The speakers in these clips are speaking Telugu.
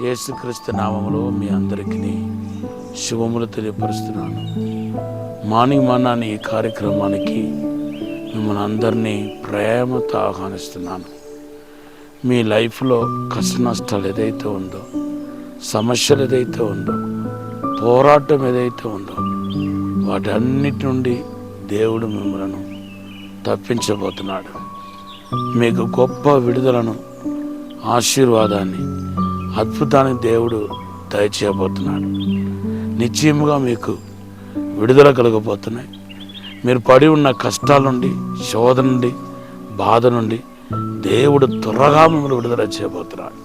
యేసుక్రీస్తు నామములో మీ అందరికీ శుభములు తెలియపరుస్తున్నాను. మార్నింగ్ మన్నా అనే ఈ కార్యక్రమానికి మిమ్మల్ని అందరినీ ప్రేమతో ఆహ్వానిస్తున్నాను. మీ లైఫ్లో కష్ట నష్టాలు ఏదైతే ఉందో, సమస్యలు ఏదైతే ఉందో, పోరాటం ఏదైతే ఉందో, వాటన్నిటి నుండి దేవుడు మిమ్మల్ని తప్పించబోతున్నాడు. మీకు గొప్ప విడుదలను, ఆశీర్వాదాన్ని, అద్భుతాన్ని దేవుడు దయచేయబోతున్నాడు. నిశ్చయముగా మీకు విడుదల కలగబోతున్నాయి. మీరు పడి ఉన్న కష్టాల నుండి, శోధన నుండి, బాధ నుండి దేవుడు త్వరగా మిమ్మల్ని విడుదల చేయబోతున్నాడు.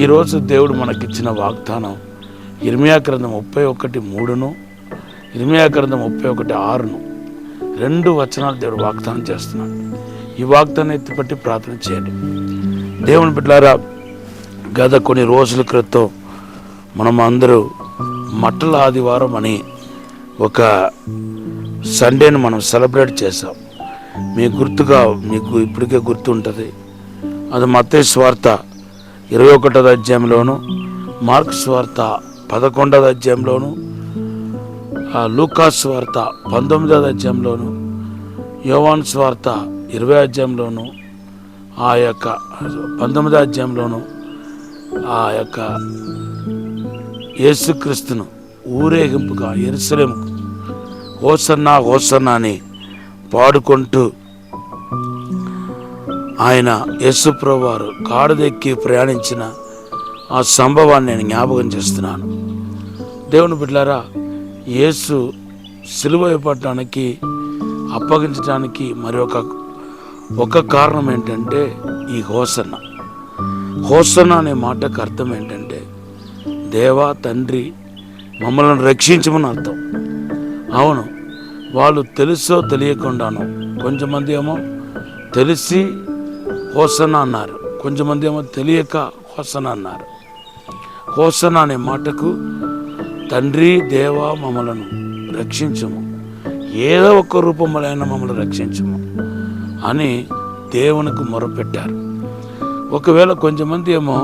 ఈరోజు దేవుడు మనకిచ్చిన వాగ్దానం ఇర్మియా గ్రంథం 31:3, ఇర్మియా గ్రంథం 31:6 2 వచనాలు దేవుడు వాగ్దానం చేస్తున్నాడు. ఈ వాగ్దానం ఎత్తిపట్టి ప్రార్థన చేయండి. దేవుని బిడ్డలారా, గత కొన్ని రోజుల క్రితం మనం అందరూ మట్టల ఆదివారం అని ఒక సండేను మనం సెలబ్రేట్ చేసాం. మీకు ఇప్పటికే గుర్తుంటుంది. అది మత్తయి సువార్త 21వ అధ్యాయంలోను, మార్కు సువార్త 11వ అధ్యాయంలోను, లూకా సువార్త 19వ అధ్యాయంలోను, యోహాను సువార్త 20వ అధ్యాయంలోను, ఆ యొక్క 19వ అధ్యాయంలోను ఆ యొక్క యేసుక్రీస్తును ఊరేగింపుగా యెరూషలేముకు హోసన్నా హోసన్నా అని పాడుకుంటూ ఆయన యేసు ప్రభువారు గాడిదెక్కి ప్రయాణించిన ఆ సంభవాన్ని నేను జ్ఞాపకం చేస్తున్నాను. దేవుని బిడ్డలారా, యేసు సిలువ వేయబడటానికి, అప్పగించడానికి మరి ఒక కారణం ఏంటంటే ఈ హోసన్నా. హోసన్నా అనే మాటకు అర్థం ఏంటంటే దేవా, తండ్రి మమ్మల్ని రక్షించమని అర్థం. అవును, వాళ్ళు తెలుసో తెలియకుండాను, కొంచెమంది ఏమో తెలిసి హోసన్నా అన్నారు, కొంచెమంది ఏమో తెలియక హోసన్నా అన్నారు. హోసన్నా అనే మాటకు తండ్రి, దేవా మమ్మలను రక్షించము, ఏదో ఒక రూపంలో మమ్మల్ని రక్షించము అని దేవునికి మొరపెట్టారు. ఒకవేళ కొంచెమంది ఏమో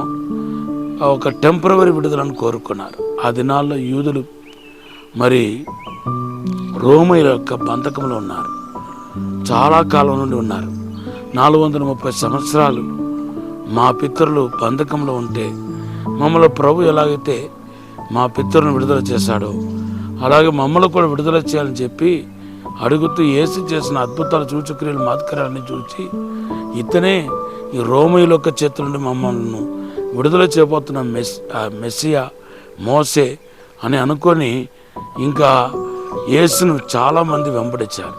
ఒక టెంపరవరీ విడుదలను కోరుకున్నారు. ఆ దినాల్లో యూదులు మరి రోమీయుల యొక్క బంధకంలో ఉన్నారు. చాలా కాలం నుండి ఉన్నారు. 430 సంవత్సరాలు మా పితరులు బంధకంలో ఉంటే మమ్మల్ని ప్రభు ఎలాగైతే మా పితరులను విడుదల చేశాడో అలాగే మమ్మల్ని కూడా విడుదల చేయాలని చెప్పి అడుగుతూ యేసు చేసిన అద్భుతాలు, సూచక్రియలు, మహత్కార్యాన్ని చూసి ఇతనే ఈ రోమీయుల యొక్క చేతుల నుండి మమ్మల్ని విడుదల చేయబోతున్న మెస్సియా, మోసే అని అనుకొని ఇంకా యేసును చాలామంది వెంబడించారు.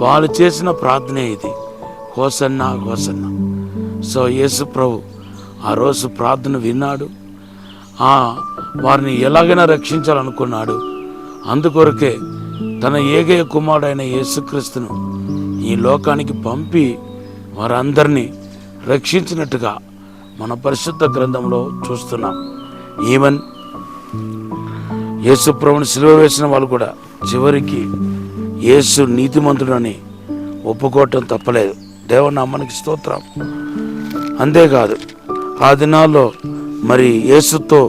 వాళ్ళు చేసిన ప్రార్థనే ఇది, హోసన్నా హోసన్నా. సో యేసు ప్రభు ఆ రోజు ప్రార్థన విన్నాడు. వారిని ఎలాగైనా రక్షించాలనుకున్నాడు. అందుకొరకే తన ఏకైక కుమారుడైన యేసుక్రీస్తును ఈ లోకానికి పంపి వారందరినీ రక్షించినట్టుగా మన పరిశుద్ధ గ్రంథంలో చూస్తున్నాం. ఈవెన్ యేసు ప్రభువుని సిలువ వేసిన వాళ్ళు కూడా చివరికి యేసు నీతిమంతుడని ఒప్పుకోవటం తప్పలేదు. దేవుని నామానికి స్తోత్రం. అంతేకాదు, ఆ దినాల్లో మరి యేసుతో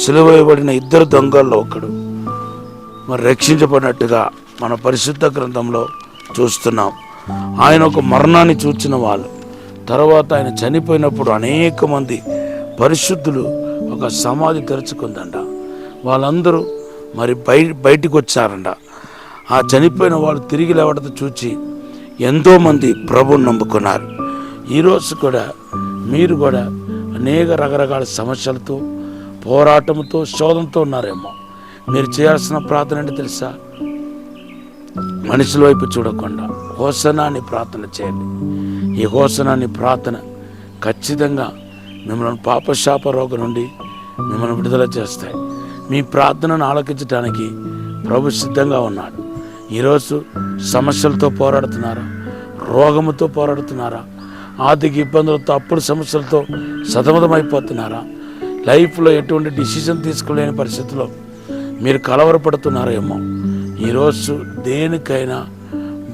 సిలువ వేయబడిన 2 దొంగల్లో ఒకడు మరి రక్షించబడినట్టుగా మన పరిశుద్ధ గ్రంథంలో చూస్తున్నాం. ఆయన ఒక మరణాన్ని చూచిన వాళ్ళు, తర్వాత ఆయన చనిపోయినప్పుడు అనేక మంది పరిశుద్ధులు ఒక సమాధి తెరుచుకుందంట. వాళ్ళందరూ మరి బయటికి వచ్చారంట. ఆ చనిపోయిన వాళ్ళు తిరిగి లేవడంతో చూచి ఎంతోమంది ప్రభువుని నమ్ముకున్నారు. ఈరోజు కూడా మీరు కూడా అనేక రకరకాల సమస్యలతో, పోరాటంతో, శోధనతో ఉన్నారేమో. మీరు చేయాల్సిన ప్రార్థన అంటే తెలుసా? మనుషుల వైపు చూడకుండా హోసన్నా అని ప్రార్థన చేయండి. ఈ హోసన్నా అని ప్రార్థన ఖచ్చితంగా మిమ్మల్ని పాపశాప రోగం నుండి మిమ్మల్ని విడుదల చేస్తాయి. మీ ప్రార్థనను ఆలకించడానికి ప్రభు సిద్ధంగా ఉన్నాడు. ఈరోజు సమస్యలతో పోరాడుతున్నారా? రోగముతో పోరాడుతున్నారా? ఆర్థిక ఇబ్బందులతో, అప్పుల సమస్యలతో సతమతమైపోతున్నారా? లైఫ్లో ఎటువంటి డిసిషన్ తీసుకోలేని పరిస్థితిలో మీరు కలవరపడుతున్నారేమో. ఈరోజు దేనికైనా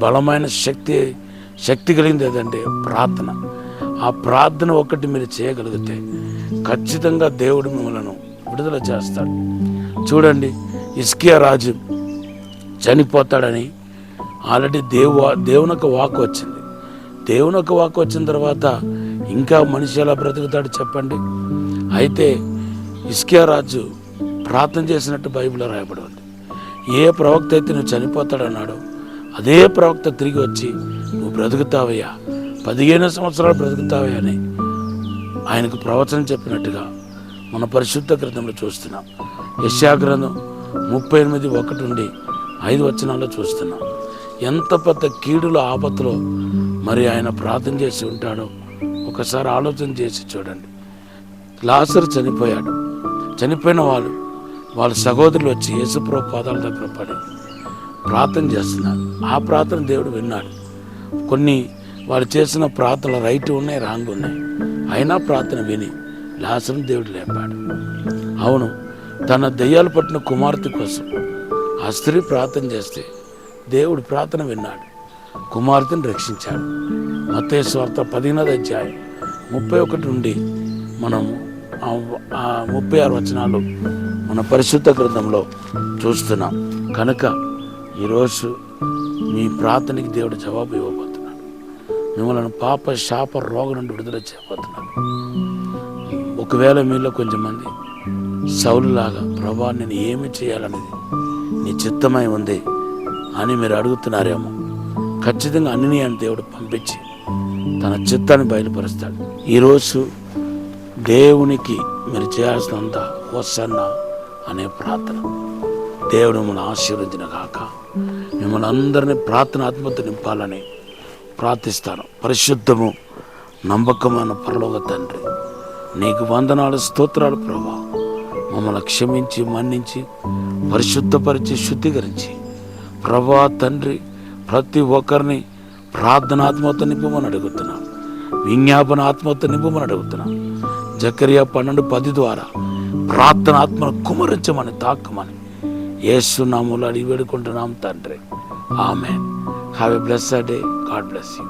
బలమైన శక్తి కలిగింది ఏదంటే ప్రార్థన. ఆ ప్రార్థన ఒకటి మీరు చేయగలిగితే ఖచ్చితంగా దేవుడు మిమ్మల్ని విడుదల చేస్తాడు. చూడండి, హిజ్కియా రాజు చనిపోతాడని ఆల్రెడీ దేవునికి వాక్కు వచ్చింది. దేవునికి వాక్కు వచ్చిన తర్వాత ఇంకా మనిషి ఎలా బ్రతుకుతాడు చెప్పండి? అయితే హిజ్కియా రాజు ప్రార్థన చేసినట్టు బైబిల్లో రాయబడి ఉంది. ఏ ప్రవక్త అయితే నువ్వు చనిపోతాడన్నాడో అదే ప్రవక్త తిరిగి వచ్చి నువ్వు బ్రతుకుతావయ్యా, 15 సంవత్సరాలు బ్రతుకుతావయ్యా అని ఆయనకు ప్రవచనం చెప్పినట్టుగా మన పరిశుద్ధ గ్రంథంలో చూస్తున్నాం. యెషయా గ్రంథం 38:1-5 చూస్తున్నాం. ఎంత పెద్ద కీడులో ఆపత్తులో మరి ఆయన ప్రార్థన చేసి ఉంటాడో ఒకసారి ఆలోచన చేసి చూడండి. లాజరు చనిపోయాడు. చనిపోయిన వాళ్ళ సహోదరులు వచ్చి యేసుప్రభు పాదాల దగ్గర పడి ప్రార్థన చేస్తున్నారు. ఆ ప్రార్థన దేవుడు విన్నాడు. కొన్ని వాళ్ళు చేసిన ప్రార్థనలు రైట్ ఉన్నాయి, రాంగ్ ఉన్నాయి. అయినా ప్రార్థన విని లాజరును దేవుడు లేపాడు. అవును, తన దెయ్యాలు పట్టిన కుమార్తె కోసం ఆ స్త్రీ ప్రార్థన చేస్తే దేవుడు ప్రార్థన విన్నాడు, కుమార్తెను రక్షించాడు. మత్తయి సువార్త 15:31 నుండి మనము 36 మన పరిశుద్ధ గ్రంథంలో చూస్తున్నాం. కనుక ఈరోజు మీ ప్రార్థనకి దేవుడు జవాబు ఇవ్వబోతున్నాడు. మిమ్మల్ని పాప శాప రోగం నుండి విడుదల చేయబోతున్నాడు. ఒకవేళ మీలో కొంచెంమంది సౌలులాగా, ప్రభా నేను ఏమి చేయాలనేది నీ చిత్తమై ఉంది అని మీరు అడుగుతున్నారేమో. ఖచ్చితంగా అన్ని అని దేవుడు పంపించి తన చిత్తాన్ని బయలుపరుస్తాడు. ఈరోజు దేవునికి మీరు చేయాల్సినంత హోసన్న అనే ప్రార్థన దేవుడు మిమ్మల్ని ఆశీర్వదించిన గాక. మిమ్మల్ని అందరినీ ప్రార్థన ఆత్మతో నింపాలని ప్రార్థిస్తాను. పరిశుద్ధము నమ్మకమైన పరలోక తండ్రి, నీకు వందనాలు, స్తోత్రాలు ప్రభా. మమ్మల్ని క్షమించి, మన్నించి, పరిశుద్ధపరిచి, శుద్ధీకరించి ప్రభా తండ్రి ప్రతి ఒక్కరిని ప్రార్థనాత్మతో నింపమని అడుగుతున్నాం. విజ్ఞాపన ఆత్మతో నింపమని అడుగుతున్నాం. జకరియా 12:10 ద్వారా ప్రార్థనాత్మను కుమరించమని, తాకమని యేసు నామములో అడిగి వేడుకుంటున్నాం తండ్రి. ఆమేన్. Have a blessed day. God bless you.